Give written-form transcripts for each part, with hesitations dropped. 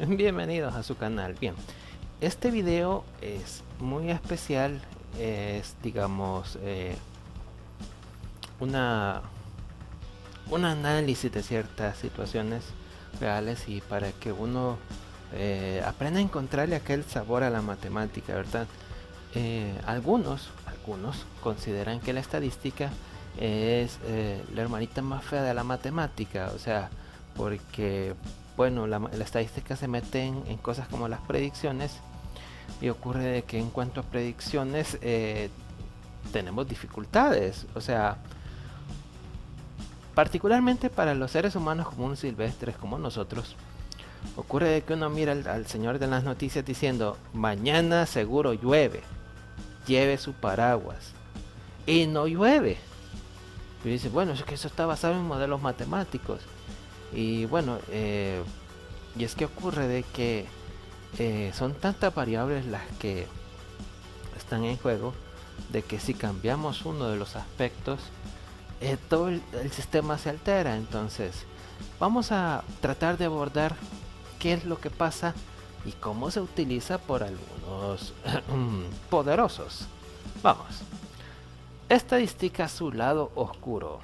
Bienvenidos a su canal. Bien, este video es muy especial, es digamos una un análisis de ciertas situaciones reales y para que uno aprenda a encontrarle aquel sabor a la matemática, ¿verdad? Algunos consideran que la estadística es la hermanita más fea de la matemática, o sea, porque bueno, la estadística se mete en cosas como las predicciones y ocurre de que en cuanto a predicciones tenemos dificultades, o sea, particularmente para los seres humanos comunes silvestres como nosotros, ocurre de que uno mira al señor de las noticias diciendo mañana seguro llueve, lleve su paraguas y no llueve. Y dice, bueno, es que eso está basado en modelos matemáticos. Y bueno, y es que ocurre de que son tantas variables las que están en juego, de que si cambiamos uno de los aspectos, todo el sistema se altera. Entonces, vamos a tratar de abordar qué es lo que pasa y cómo se utiliza por algunos poderosos. Vamos. Estadística, su lado oscuro.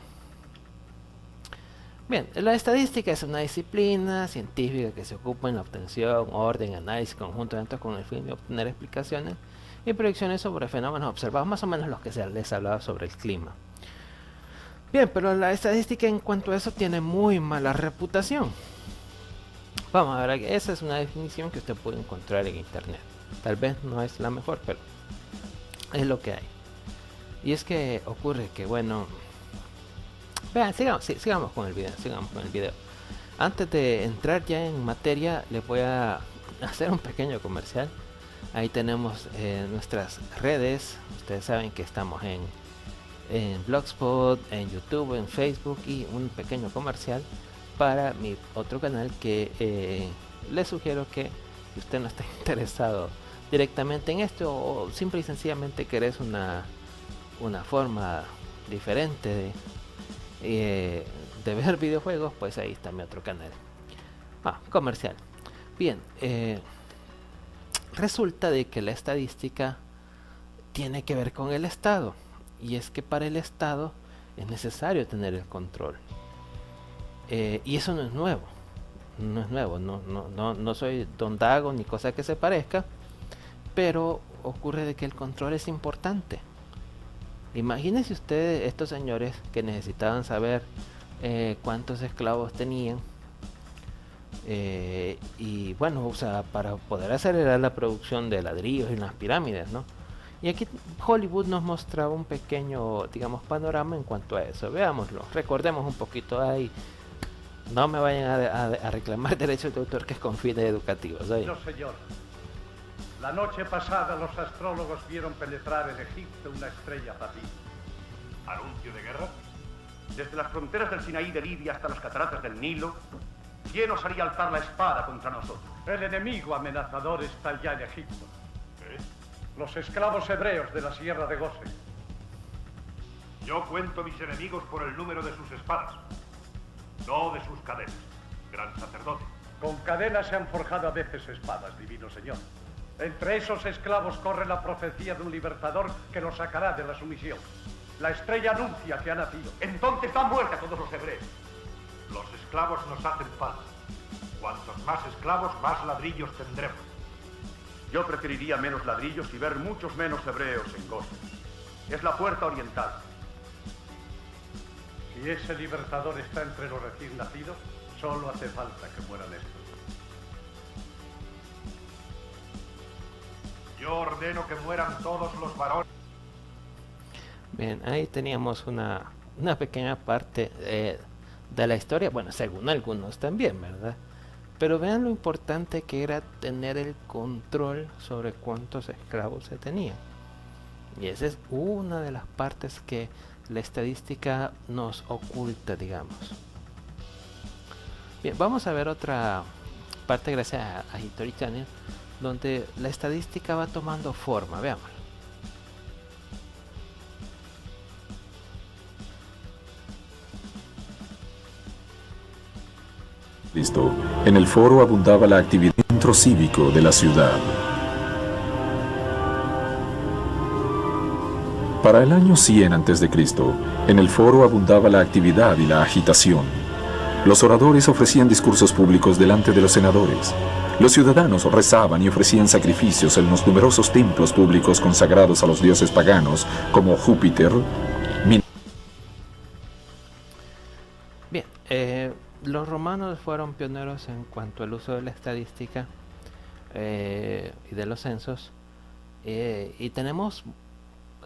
Bien, la estadística es una disciplina científica que se ocupa en la obtención, orden, análisis conjunto de datos con el fin de obtener explicaciones y predicciones sobre fenómenos observados, más o menos los que se les hablaba sobre el clima. Bien, pero la estadística en cuanto a eso tiene muy mala reputación. Vamos a ver, esa es una definición que usted puede encontrar en internet. Tal vez no es la mejor, pero es lo que hay. Y es que ocurre que, bueno, vean, sigamos con el video. Antes de entrar ya en materia, les voy a hacer un pequeño comercial. Ahí tenemos nuestras redes. Ustedes saben que estamos en Blogspot, en YouTube, en Facebook, y un pequeño comercial para mi otro canal que les sugiero que si usted no está interesado directamente en esto o simple y sencillamente querés una forma diferente de ver videojuegos, pues ahí está mi otro canal. Comercial. Bien, resulta de que la estadística tiene que ver con el Estado, y es que para el Estado es necesario tener el control. Y eso no es nuevo, no soy Don Dago ni cosa que se parezca, pero ocurre de que el control es importante. Imagínense ustedes estos señores que necesitaban saber cuántos esclavos tenían, y bueno, o sea, para poder acelerar la producción de ladrillos en las pirámides, ¿no? Y aquí Hollywood nos mostraba un pequeño, digamos, panorama en cuanto a eso. Veámoslo, recordemos un poquito ahí. No me vayan a reclamar derechos de autor, que es con fines educativos. ¿Sí? No, señor. La noche pasada los astrólogos vieron penetrar en Egipto una estrella fácil. ¿Anuncio de guerra? Desde las fronteras del Sinaí de Libia hasta las cataratas del Nilo, ¿quién osaría alzar la espada contra nosotros? El enemigo amenazador está ya en Egipto. ¿Qué? Los esclavos hebreos de la sierra de Gosen. Yo cuento mis enemigos por el número de sus espadas, no de sus cadenas, gran sacerdote. Con cadenas se han forjado a veces espadas, divino señor. Entre esos esclavos corre la profecía de un libertador que los sacará de la sumisión. La estrella anuncia que ha nacido. Entonces dan muerte a todos los hebreos. Los esclavos nos hacen falta. Cuantos más esclavos, más ladrillos tendremos. Yo preferiría menos ladrillos y ver muchos menos hebreos en Gosen. Es la puerta oriental. Si ese libertador está entre los recién nacidos, solo hace falta que mueran estos. Yo ordeno que mueran todos los varones. Bien, ahí teníamos una pequeña parte de la historia, bueno, según algunos también, ¿verdad? Pero vean lo importante que era tener el control sobre cuántos esclavos se tenían. Y esa es una de las partes que la estadística nos oculta, digamos. Bien, vamos a ver otra parte gracias a History Channel, donde la estadística va tomando forma. Veamos. Listo. En el foro abundaba la actividad. centro cívico de la ciudad. Para el año 100 a.C., en el foro abundaba la actividad y la agitación. Los oradores ofrecían discursos públicos delante de los senadores. Los ciudadanos rezaban y ofrecían sacrificios en los numerosos templos públicos consagrados a los dioses paganos como Júpiter. Bien, los romanos fueron pioneros en cuanto al uso de la estadística y de los censos, y tenemos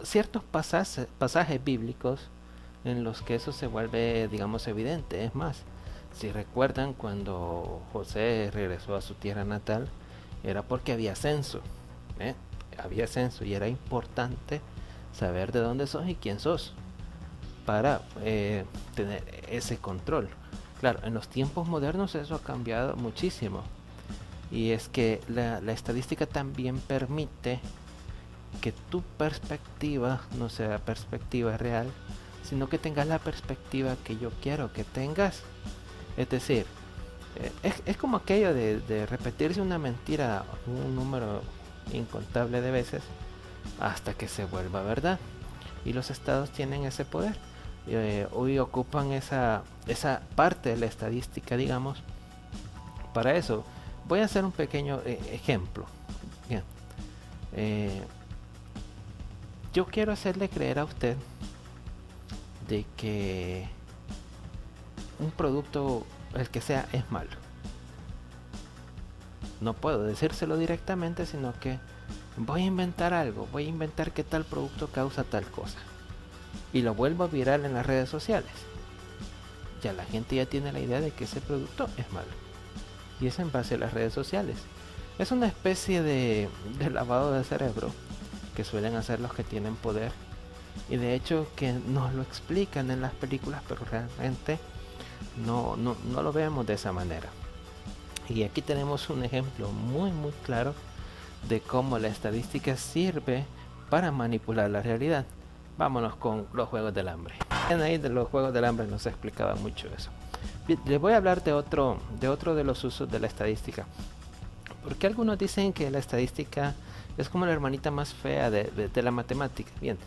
ciertos pasajes bíblicos en los que eso se vuelve, digamos, evidente. Es más, si recuerdan, cuando José regresó a su tierra natal, era porque había censo, había censo, y era importante saber de dónde sos y quién sos para tener ese control. Claro, en los tiempos modernos eso ha cambiado muchísimo, y es que la estadística también permite que tu perspectiva no sea perspectiva real, sino que tengas la perspectiva que yo quiero que tengas. Es decir, es como aquello de repetirse una mentira un número incontable de veces hasta que se vuelva verdad. Y los estados tienen ese poder. Hoy ocupan esa parte de la estadística, digamos, para eso. Voy a hacer un pequeño ejemplo. Bien. Yo quiero hacerle creer a usted de que un producto, el que sea, es malo. No puedo decírselo directamente, sino que voy a inventar algo, voy a inventar que tal producto causa tal cosa, y lo vuelvo viral en las redes sociales. Ya la gente ya tiene la idea de que ese producto es malo, y es en base a las redes sociales. Es una especie de lavado de cerebro que suelen hacer los que tienen poder, y de hecho que nos lo explican en las películas, pero realmente no lo vemos de esa manera. Y aquí tenemos un ejemplo muy claro de cómo la estadística sirve para manipular la realidad. Vámonos con los Juegos del Hambre. Ahí de los Juegos del Hambre nos explicaba mucho eso. Les voy a hablar de otro de los usos de la estadística, porque algunos dicen que la estadística es como la hermanita más fea de la matemática. Bien,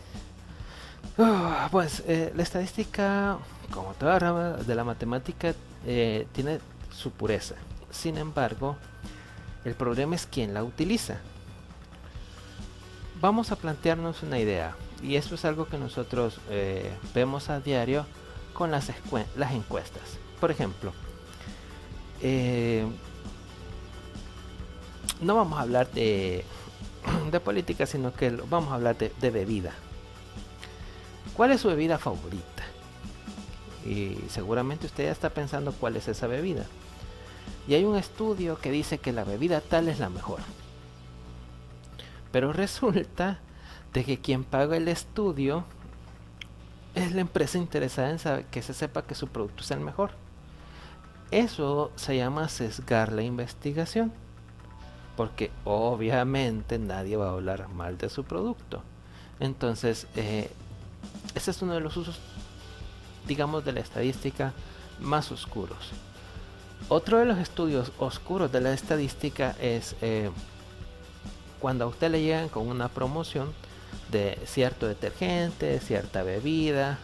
pues la estadística, como toda rama de la matemática, tiene su pureza. Sin embargo, el problema es quién la utiliza. Vamos a plantearnos una idea, y eso es algo que nosotros vemos a diario con las encuestas. Por ejemplo, no vamos a hablar de política, sino que vamos a hablar de bebida. ¿Cuál es su bebida favorita? Y seguramente usted ya está pensando cuál es esa bebida. Y hay un estudio que dice que la bebida tal es la mejor. Pero resulta de que quien paga el estudio es la empresa interesada en saber que se sepa que su producto es el mejor. Eso se llama sesgar la investigación, porque obviamente nadie va a hablar mal de su producto. Entonces, ese es uno de los usos, digamos, de la estadística más oscuros. Otro de los estudios oscuros de la estadística es cuando a usted le llegan con una promoción de cierto detergente, cierta bebida,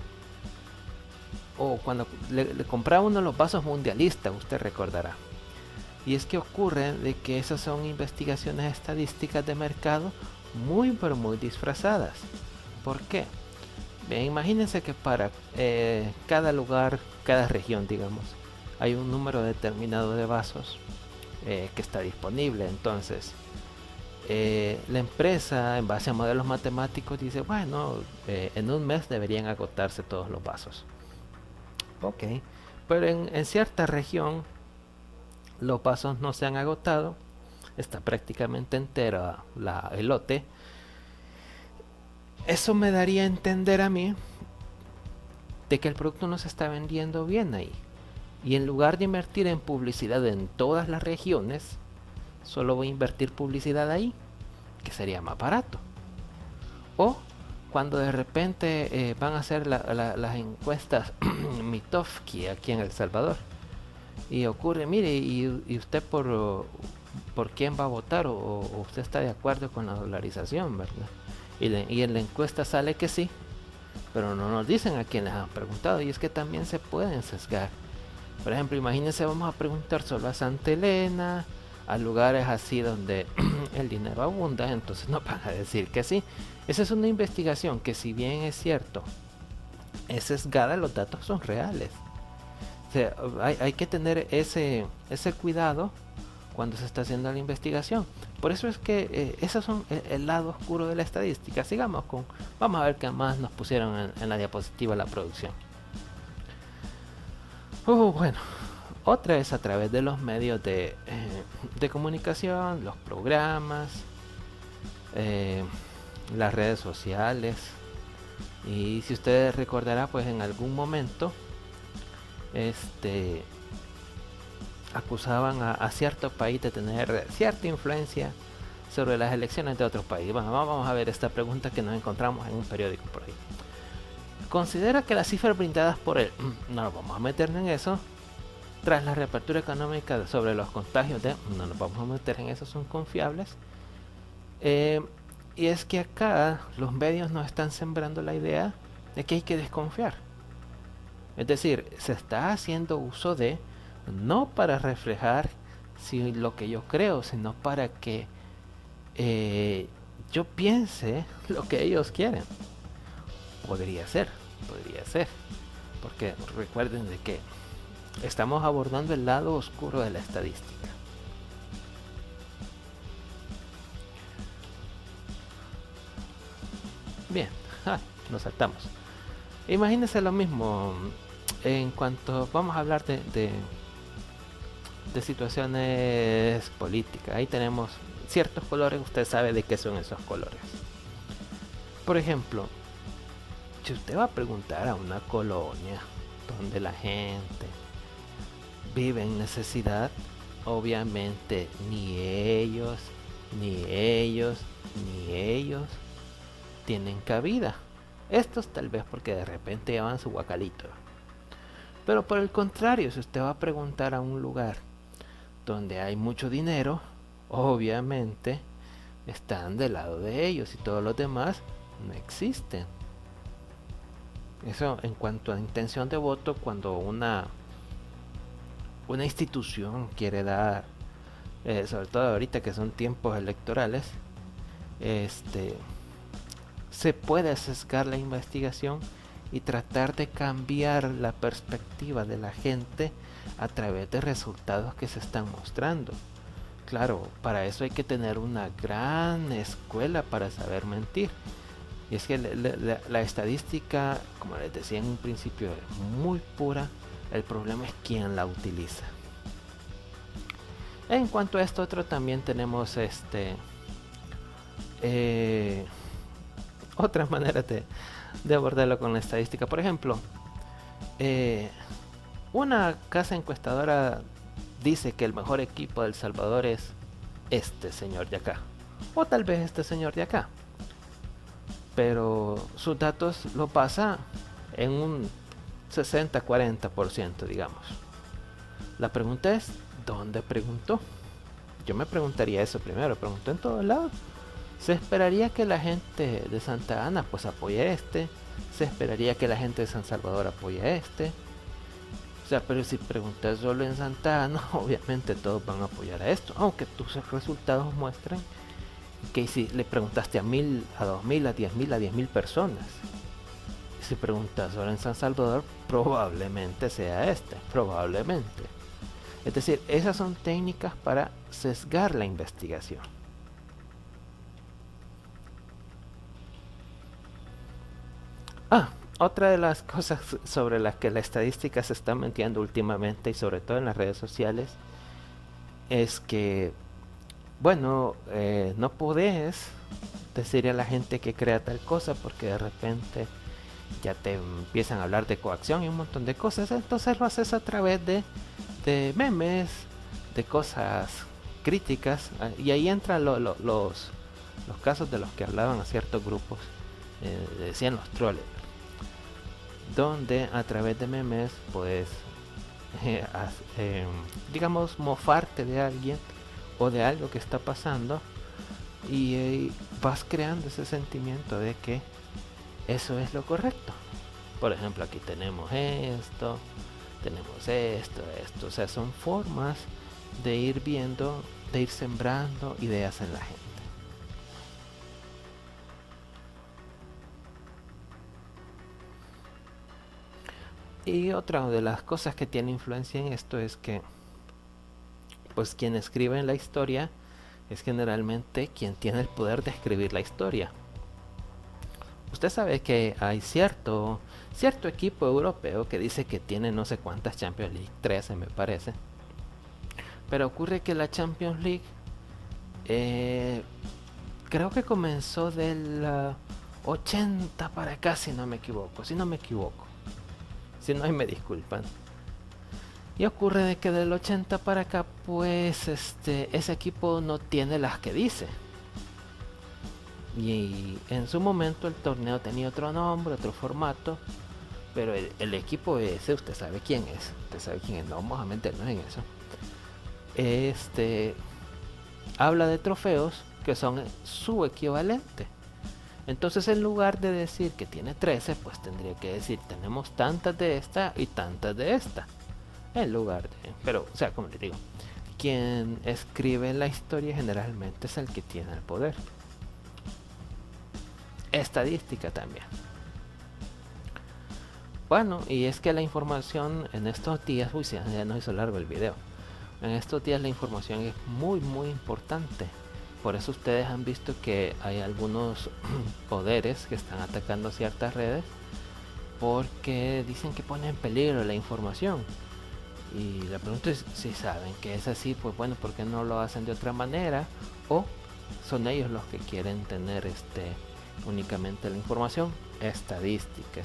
o cuando le compraba uno de los vasos mundialistas, usted recordará. Y es que ocurre de que esas son investigaciones estadísticas de mercado muy disfrazadas. ¿Por qué? Bien, imagínense que para cada lugar, cada región, digamos, hay un número determinado de vasos que está disponible. Entonces, la empresa, en base a modelos matemáticos, dice, bueno, en un mes deberían agotarse todos los vasos. Ok, pero en cierta región los vasos no se han agotado, está prácticamente entera el lote. Eso me daría a entender a mí de que el producto no se está vendiendo bien ahí. Y en lugar de invertir en publicidad en todas las regiones, solo voy a invertir publicidad ahí, que sería más barato. O cuando de repente van a hacer las encuestas Mitofsky aquí en El Salvador, y ocurre, mire, y usted por por quién va a votar o usted está de acuerdo con la dolarización, ¿verdad? Y en la encuesta sale que sí, pero no nos dicen a quién les han preguntado, y es que también se pueden sesgar. Por ejemplo, imagínense, vamos a preguntar solo a Santa Elena, a lugares así donde el dinero abunda, entonces no van a decir que sí. Esa es una investigación que, si bien es cierto, es sesgada, los datos son reales. O sea, hay que tener ese cuidado cuando se está haciendo la investigación. Por eso es que esos son el lado oscuro de la estadística. Sigamos vamos a ver qué más nos pusieron en la diapositiva la producción. Bueno, otra es a través de los medios de comunicación, los programas, las redes sociales. Y si ustedes recordarán, pues en algún momento acusaban a cierto país de tener cierta influencia sobre las elecciones de otro país. Bueno, vamos a ver esta pregunta que nos encontramos en un periódico por ahí. Considera que las cifras brindadas por él, no nos vamos a meter en eso, tras la reapertura económica sobre los contagios no nos vamos a meter en eso, son confiables. Y es que acá los medios nos están sembrando la idea de que hay que desconfiar. Es decir, se está haciendo uso de, no para reflejar si lo que yo creo, sino para que yo piense lo que ellos quieren. Podría ser, porque recuerden de que estamos abordando el lado oscuro de la estadística. Bien, nos saltamos. Imagínense lo mismo en cuanto vamos a hablar de situaciones políticas. Ahí tenemos ciertos colores, usted sabe de qué son esos colores. Por ejemplo, si usted va a preguntar a una colonia donde la gente vive en necesidad, obviamente ni ellos tienen cabida. Estos tal vez porque de repente llevan su guacalito. Pero por el contrario, si usted va a preguntar a un lugar donde hay mucho dinero, obviamente están del lado de ellos y todos los demás no existen. Eso en cuanto a intención de voto, cuando una institución quiere dar, sobre todo ahorita que son tiempos electorales, se puede sesgar la investigación y tratar de cambiar la perspectiva de la gente a través de resultados que se están mostrando. Claro, para eso hay que tener una gran escuela para saber mentir. Y es que la estadística, como les decía en un principio, es muy pura. El problema es quién la utiliza. En cuanto a esto otro, también tenemos otras maneras de abordarlo con la estadística. Por ejemplo, una casa encuestadora dice que el mejor equipo de El Salvador es este señor de acá, o tal vez este señor de acá, pero sus datos lo pasa en un 60-40%, digamos. La pregunta es, ¿dónde preguntó? Yo me preguntaría eso primero. ¿Preguntó en todos lados? Se esperaría que la gente de Santa Ana pues apoye se esperaría que la gente de San Salvador apoye o sea, pero si preguntas solo en Santa Ana, obviamente todos van a apoyar a esto, aunque tus resultados muestran que si le preguntaste a 1000, a 2000, a 10.000, a 10.000 personas, si preguntas solo en San Salvador, probablemente sea probablemente. Es decir, esas son técnicas para sesgar la investigación. Otra de las cosas sobre las que la estadística se está mintiendo últimamente, y sobre todo en las redes sociales, es que, bueno, no podés decirle a la gente que crea tal cosa porque de repente ya te empiezan a hablar de coacción y un montón de cosas. Entonces lo haces a través de memes, de cosas críticas, y ahí entran los casos de los que hablaban a ciertos grupos, decían los troles, donde a través de memes puedes digamos mofarte de alguien o de algo que está pasando y vas creando ese sentimiento de que eso es lo correcto. Por ejemplo, aquí tenemos esto, o sea, son formas de ir viendo, de ir sembrando ideas en la gente. Y otra de las cosas que tiene influencia en esto es que pues quien escribe la historia es generalmente quien tiene el poder de escribir la historia. Usted sabe que hay cierto equipo europeo que dice que tiene no sé cuántas Champions League, 13 me parece. Pero ocurre que la Champions League creo que comenzó del 80 para acá, si no me equivoco. Si no, ahí me disculpan. Y ocurre de que del 80 para acá, pues ese equipo no tiene las que dice. Y en su momento el torneo tenía otro nombre, otro formato, pero el equipo ese, usted sabe quién es. No vamos a meternos en eso. Habla de trofeos que son su equivalente. Entonces, en lugar de decir que tiene 13, pues tendría que decir tenemos tantas de esta y tantas de esta. En lugar de... Pero, o sea, como les digo, quien escribe la historia generalmente es el que tiene el poder. Estadística también. Bueno, y es que la información en estos días... Uy, ya no hizo largo el video. En estos días la información es muy importante. Por eso ustedes han visto que hay algunos poderes que están atacando ciertas redes porque dicen que pone en peligro la información. Y la pregunta es si saben que es así, pues bueno, ¿por qué no lo hacen de otra manera? O son ellos los que quieren tener únicamente la información estadística.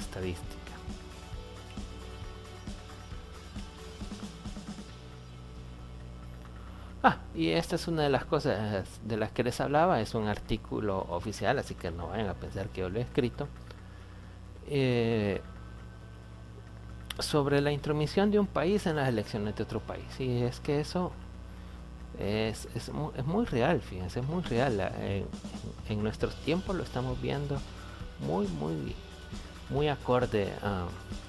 Y esta es una de las cosas de las que les hablaba. Es un artículo oficial, así que no vayan a pensar que yo lo he escrito. Sobre la intromisión de un país en las elecciones de otro país. Y es que eso es muy real, fíjense, es muy real. En nuestros tiempos lo estamos viendo muy acorde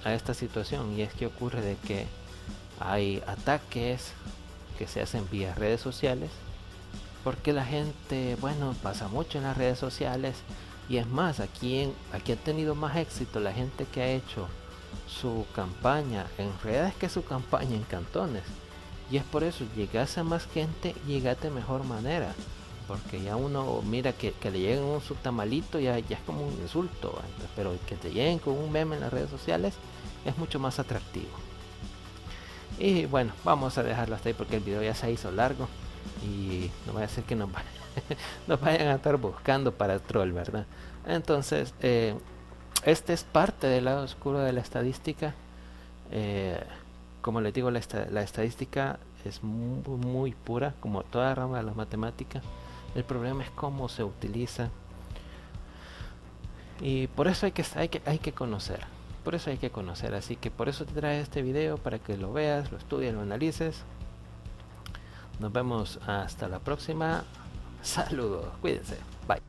a esta situación. Y es que ocurre de que hay ataques que se hacen vía redes sociales, porque la gente, bueno, pasa mucho en las redes sociales. Y es más, aquí ha tenido más éxito la gente que ha hecho su campaña en redes que su campaña en cantones. Y es por eso, llegas a más gente, llegas de mejor manera, porque ya uno mira que le lleguen un su tamalito, ya es como un insulto, pero que te lleguen con un meme en las redes sociales es mucho más atractivo. Y bueno, vamos a dejarlo hasta ahí porque el video ya se hizo largo y no vaya a ser que nos vayan a estar buscando para el troll, ¿verdad? Entonces, este es parte del lado oscuro de la estadística. Como les digo, la estadística es muy pura, como toda rama de las matemáticas. El problema es cómo se utiliza. Y por eso hay que conocer. Por eso hay que conocer. Así que por eso te trae este video, para que lo veas, lo estudies, lo analices. Nos vemos hasta la próxima. Saludos, cuídense, bye.